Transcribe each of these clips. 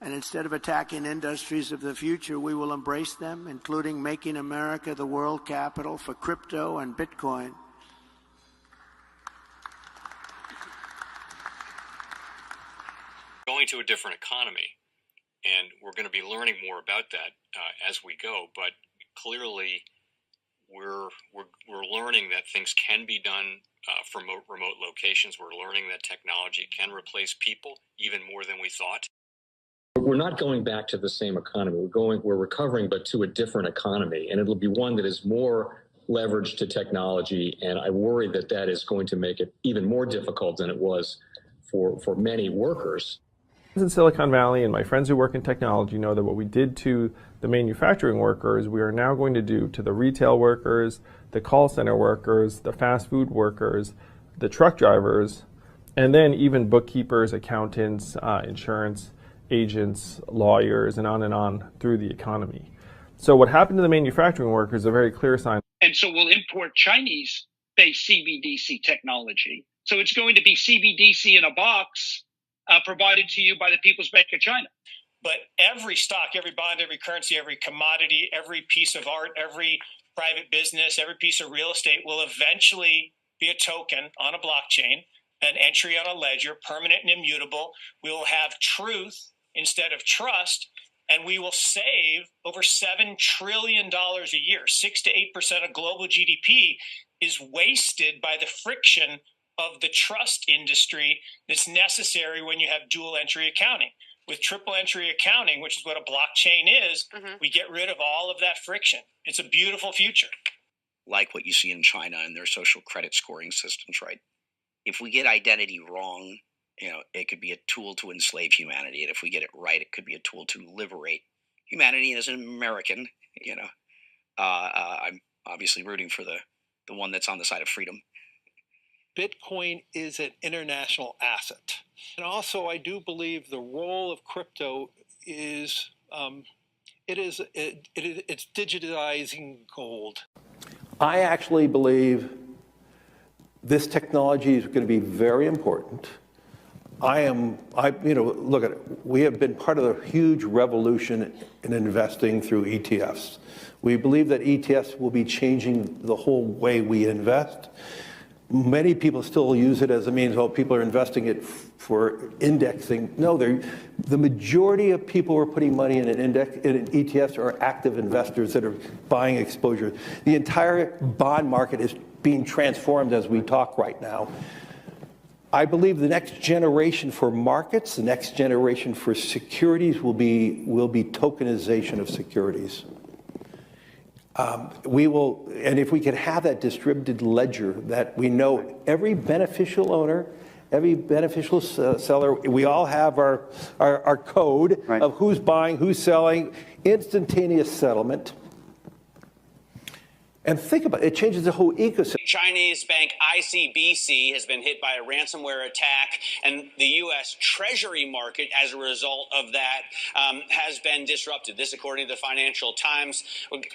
And instead of attacking industries of the future, we will embrace them, including making America the world capital for crypto and Bitcoin. Going to a different economy, and we're going to be learning more about that as we go. But clearly, we're learning that things can be done from remote locations. We're learning that technology can replace people even more than we thought. We're not going back to the same economy. We're recovering, but to a different economy, and it'll be one that is more leveraged to technology. And I worry that that is going to make it even more difficult than it was for many workers. In Silicon Valley, and my friends who work in technology know that what we did to the manufacturing workers, we are now going to do to the retail workers, the call center workers, the fast food workers, the truck drivers, and then even bookkeepers, accountants, insurance agents, lawyers, and on through the economy. So what happened to the manufacturing workers is a very clear sign. And so we'll import Chinese-based CBDC technology. So it's going to be CBDC in a box provided to you by the People's Bank of China. But every stock, every bond, every currency, every commodity, every piece of art, every private business, every piece of real estate will eventually be a token on a blockchain, an entry on a ledger, permanent and immutable. We will have truth instead of trust, and we will save over $7 trillion a year. 6 to 8% of global GDP is wasted by the friction of the trust industry that's necessary when you have dual entry accounting. With triple entry accounting, which is what a blockchain is, we get rid of all of that friction. It's a beautiful future. Like what you see in China and their social credit scoring systems, right? If we get identity wrong, it could be a tool to enslave humanity. And if we get it right, it could be a tool to liberate humanity. And as an American, I'm obviously rooting for the one that's on the side of freedom. Bitcoin is an international asset. And also, I do believe the role of crypto is it's digitizing gold. I actually believe this technology is going to be very important. Look at it. We have been part of a huge revolution in investing through ETFs. We believe that ETFs will be changing the whole way we invest. Many people still use it as a means, people are investing it for indexing. No, the majority of people who are putting money in in ETFs are active investors that are buying exposure. The entire bond market is being transformed as we talk right now. I believe the next generation for markets, the next generation for securities will be tokenization of securities. And if we could have that distributed ledger that we know every beneficial owner, every beneficial seller, we all have our code of who's buying, who's selling, instantaneous settlement. And think about it, it changes the whole ecosystem. Chinese bank ICBC has been hit by a ransomware attack, and the U.S. Treasury market, as a result of that, has been disrupted. This, according to the Financial Times.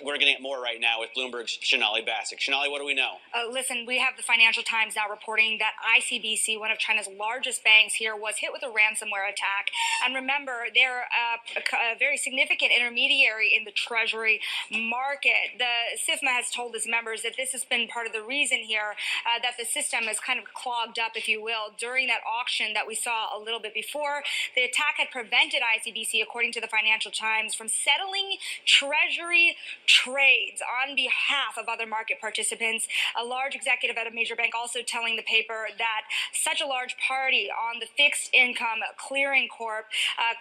We're getting it more right now with Bloomberg's Sonali Basak. Sonali, what do we know? Listen, we have the Financial Times now reporting that ICBC, one of China's largest banks here, was hit with a ransomware attack. And remember, they're a very significant intermediary in the Treasury market. The SIFMA has told its members that this has been part of the reason here that the system is kind of clogged up, if you will, during that auction that we saw a little bit before. The attack had prevented ICBC, according to the Financial Times, from settling Treasury trades on behalf of other market participants. A large executive at a major bank also telling the paper that such a large party on the fixed income clearing corp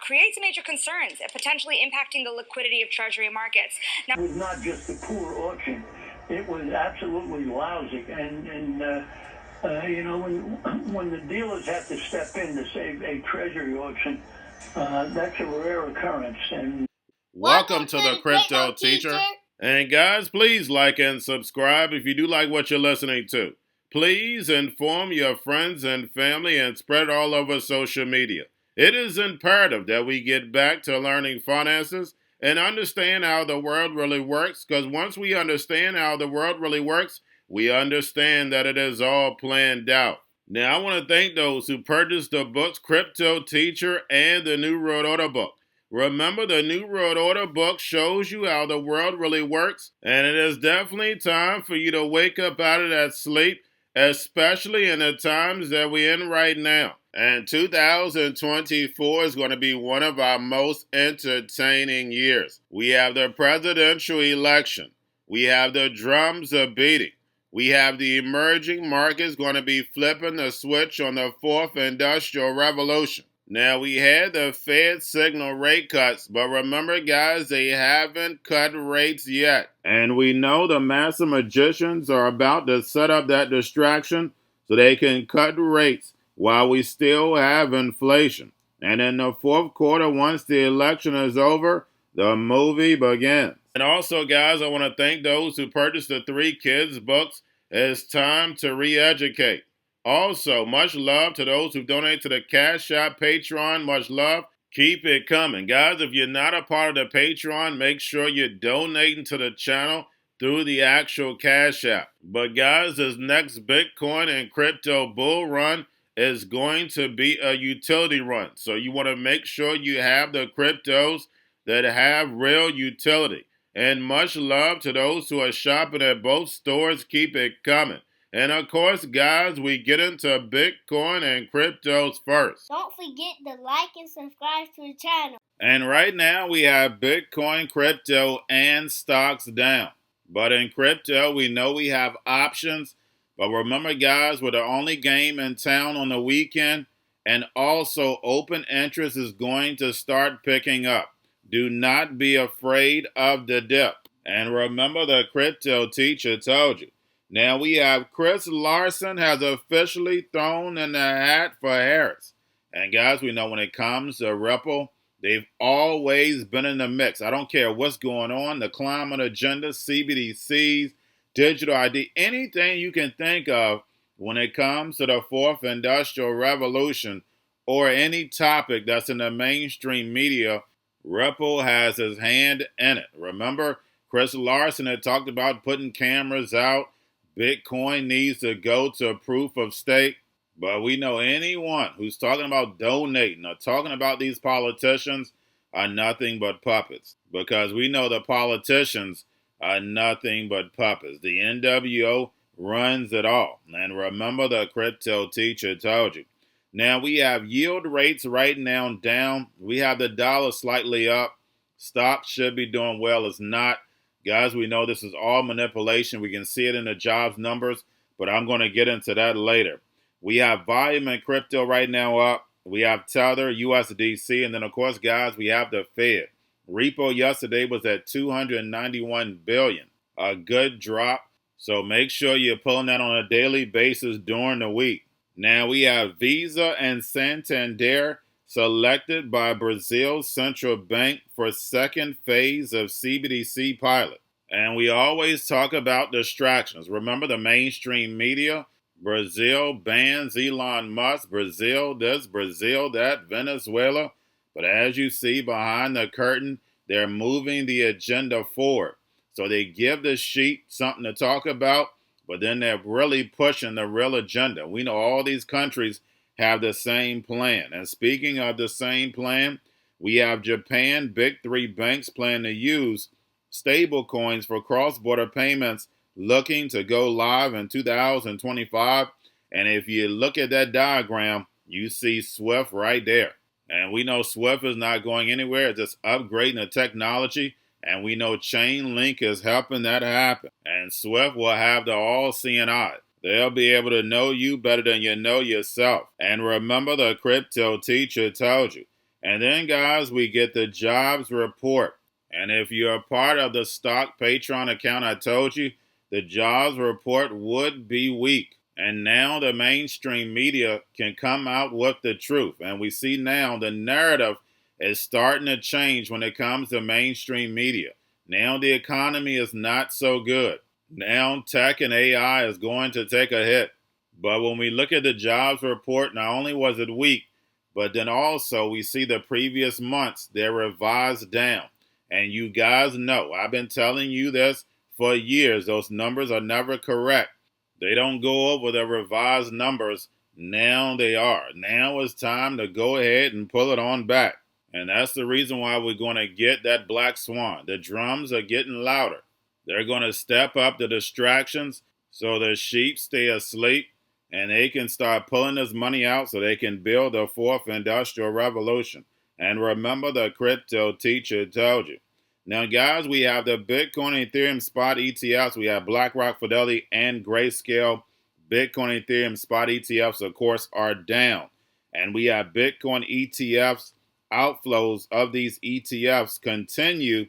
creates major concerns, potentially impacting the liquidity of Treasury markets. Now, it was not just a poor auction. It was absolutely lousy, and when the dealers have to step in to save a treasury auction, that's a rare occurrence. And welcome to the Crypto Teacher. And guys, please like and subscribe if you do like what you're listening to. Please inform your friends and family and spread all over social media. It is imperative that we get back to learning finances and understand how the world really works, because once we understand how the world really works, we understand that it is all planned out. Now, I want to thank those who purchased the books Cryptoteacher and the new Road Order book. Remember, the New World Order book shows you how the world really works, and it is definitely time for you to wake up out of that sleep, especially in the times that we're in right now. And 2024 is going to be one of our most entertaining years. We have the presidential election. We have the drums are beating. We have the emerging markets going to be flipping the switch on the fourth industrial revolution. Now, we had the Fed signal rate cuts, but remember, guys, they haven't cut rates yet. And we know the master magicians are about to set up that distraction so they can cut rates while we still have inflation. And in the fourth quarter, once the election is over, the movie begins. And also, guys, I want to thank those who purchased the 3 Kids books. It's time to re-educate. Also, much love to those who donate to the Cash App, Patreon. Much love. Keep it coming. Guys, if you're not a part of the Patreon, make sure you're donating to the channel through the actual Cash App. But guys, this next Bitcoin and crypto bull run is going to be a utility run. So you want to make sure you have the cryptos that have real utility. And much love to those who are shopping at both stores. Keep it coming. And of course, guys, we get into Bitcoin and cryptos first. Don't forget to like and subscribe to the channel. And right now we have Bitcoin, crypto, and stocks down. But in crypto, we know we have options. But remember, guys, we're the only game in town on the weekend. And also, open interest is going to start picking up. Do not be afraid of the dip. And remember, the crypto teacher told you. Now we have Chris Larsen has officially thrown in the hat for Harris. And guys, we know when it comes to Ripple, they've always been in the mix. I don't care what's going on, the climate agenda, CBDCs, digital ID, anything you can think of when it comes to the fourth industrial revolution or any topic that's in the mainstream media, Ripple has his hand in it. Remember, Chris Larsen had talked about putting cameras out. Bitcoin needs to go to proof of stake. But we know anyone who's talking about donating or talking about these politicians are nothing but puppets. Because we know the politicians are nothing but puppets. The NWO runs it all. And remember, the crypto teacher told you. Now we have yield rates right now down. We have the dollar slightly up. Stocks should be doing well. It's not. Guys, we know this is all manipulation. We can see it in the jobs numbers, but I'm going to get into that later. We have volume in crypto right now up. We have Tether, USDC, and then, of course, guys, we have the Fed. Repo yesterday was at $291 billion. A good drop, so make sure you're pulling that on a daily basis during the week. Now, we have Visa and Santander selected by Brazil's central bank for second phase of CBDC pilot. And we always talk about distractions. Remember the mainstream media? Brazil bans Elon Musk, Brazil this, Brazil that, Venezuela. But as you see behind the curtain, they're moving the agenda forward. So they give the sheet something to talk about, but then they're really pushing the real agenda. We know all these countries have the same plan. And speaking of the same plan, we have Japan, big 3 banks plan to use stablecoins for cross-border payments looking to go live in 2025. And if you look at that diagram, you see SWIFT right there. And we know SWIFT is not going anywhere. It's just upgrading the technology. And we know Chainlink is helping that happen. And SWIFT will have the all-seeing eye. They'll be able to know you better than you know yourself. And remember, the crypto teacher told you. And then, guys, we get the jobs report. And if you're a part of the stock Patreon account, I told you, the jobs report would be weak. And now the mainstream media can come out with the truth. And we see now the narrative is starting to change when it comes to mainstream media. Now the economy is not so good. Now tech and AI is going to take a hit. But when we look at the jobs report, not only was it weak, but then also we see the previous months, they're revised down. And you guys know, I've been telling you this for years, those numbers are never correct. They don't go over the revised numbers. Now they are. Now it's time to go ahead and pull it on back. And that's the reason why we're going to get that black swan. The drums are getting louder. They're going to step up the distractions so the sheep stay asleep and they can start pulling this money out so they can build a fourth industrial revolution. And remember, the crypto teacher told you. Now, guys, we have the Bitcoin and Ethereum spot ETFs. We have BlackRock, Fidelity, and Grayscale. Bitcoin and Ethereum spot ETFs, of course, are down. And we have Bitcoin ETFs. Outflows of these ETFs continue,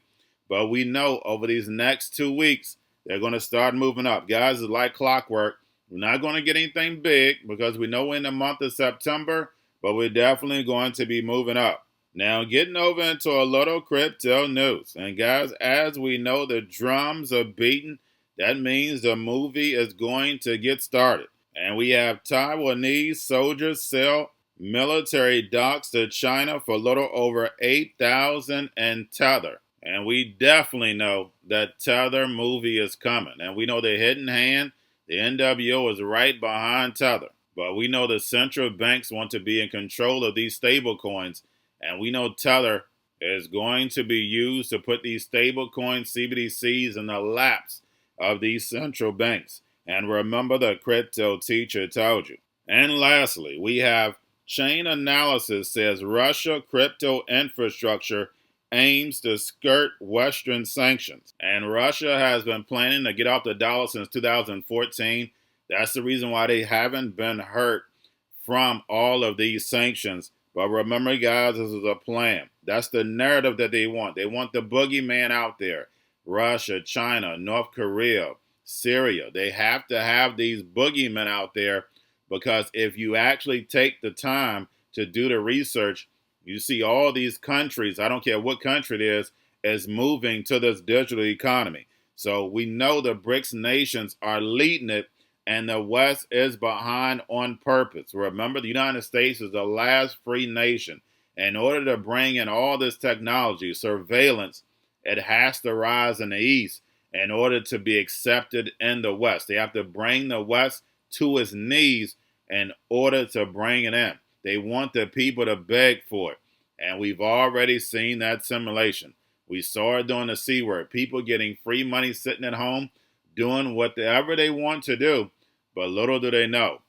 but we know over these next 2 weeks, they're going to start moving up. Guys, it's like clockwork. We're not going to get anything big because we know we're in the month of September, but we're definitely going to be moving up. Now, getting over into a little crypto news. And guys, as we know, the drums are beating. That means the movie is going to get started. And we have Taiwanese soldiers sell military docks to China for a little over 8,000 and Tether. And we definitely know that Tether movie is coming. And we know the hidden hand, the NWO, is right behind Tether. But we know the central banks want to be in control of these stablecoins. And we know Tether is going to be used to put these stablecoins, CBDCs, in the laps of these central banks. And remember, the crypto teacher told you. And lastly, we have Chain Analysis says Russia crypto infrastructure aims to skirt Western sanctions. And Russia has been planning to get off the dollar since 2014. That's the reason why they haven't been hurt from all of these sanctions. But remember, guys, this is a plan. That's the narrative that they want. They want the boogeyman out there. Russia, China, North Korea, Syria. They have to have these boogeymen out there, because if you actually take the time to do the research, you see all these countries, I don't care what country it is moving to this digital economy. So we know the Brics nations are leading it, and the West is behind on purpose. Remember, the United States is the last free nation. In order to bring in all this technology, surveillance, it has to rise in the East in order to be accepted in the West. They have to bring the West to its knees in order to bring it in. They want the people to beg for it. And we've already seen that simulation. We saw it during the C word. People getting free money sitting at home, doing whatever they want to do. But little do they know,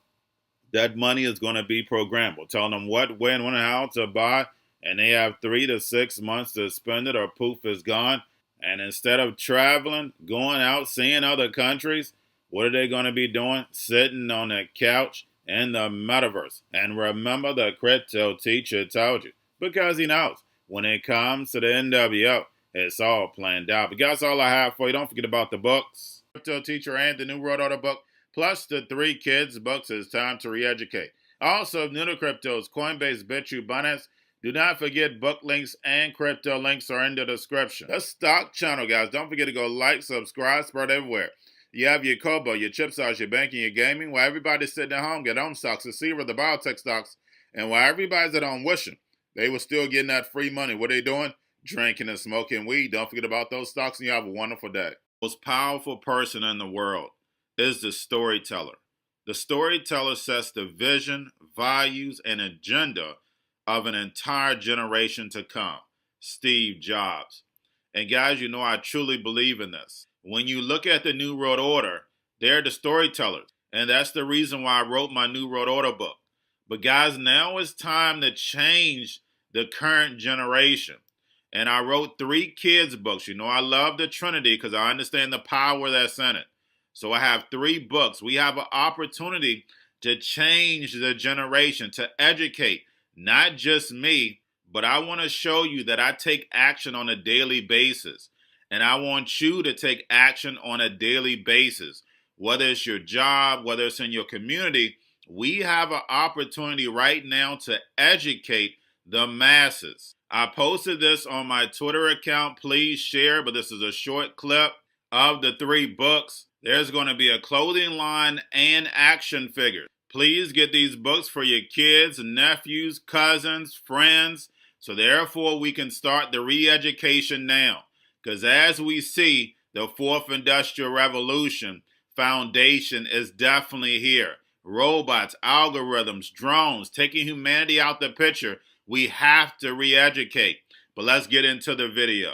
that money is going to be programmable, telling them what, when, and how to buy. And they have 3 to 6 months to spend it, or poof, is gone. And instead of traveling, going out, seeing other countries, what are they going to be doing? Sitting on the couch in the metaverse. And remember, the crypto teacher told you, because he knows when it comes to the NWO, it's all planned out. But that's all I have for you. Don't forget about the books, Crypto Teacher and the New World Order book, plus the 3 kids books. It's time to re-educate. Also, new to cryptos, Coinbase, Bitrue, Binance. Do not forget book links and crypto links are in the description. The stock channel, guys. Don't forget to go like, subscribe, spread everywhere. You have your Kobo, your chip stocks, your banking, your gaming. While everybody's sitting at home, get on stocks, the Seaver, the biotech stocks. And while everybody's at home wishing they were still getting that free money, what are they doing? Drinking and smoking weed. Don't forget about those stocks, and you have a wonderful day. The most powerful person in the world is the storyteller. The storyteller sets the vision, values, and agenda of an entire generation to come. Steve Jobs. And guys, you know I truly believe in this. When you look at the New World Order, they're the storytellers. And that's the reason why I wrote my New World Order book. But guys, now it's time to change the current generation. And I wrote 3 kids books. You know I love the Trinity because I understand the power that's in it. So I have 3 books. We have an opportunity to change the generation, to educate, not just me, but I want to show you that I take action on a daily basis. And I want you to take action on a daily basis. Whether it's your job, whether it's in your community, we have an opportunity right now to educate the masses. I posted this on my Twitter account. Please share, but this is a short clip of the 3 books. There's going to be a clothing line and action figures. Please get these books for your kids, nephews, cousins, friends, so therefore we can start the re-education now. Because as we see, the 4th Industrial Revolution foundation is definitely here. Robots, algorithms, drones, taking humanity out the picture. We have to re-educate. But let's get into the video.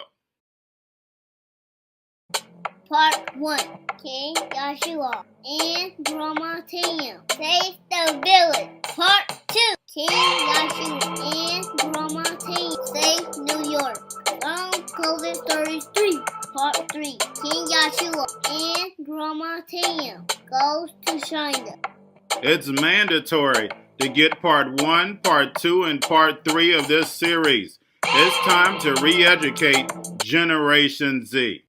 Part 1. King Joshua and Grandma Tam save the village. Part 2. King Joshua and Grandma Tam save New York from COVID-33. Part 3. King Joshua and Grandma Tam goes to China. It's mandatory to get part 1, part 2, and part 3 of this series. It's time to re-educate Generation Z.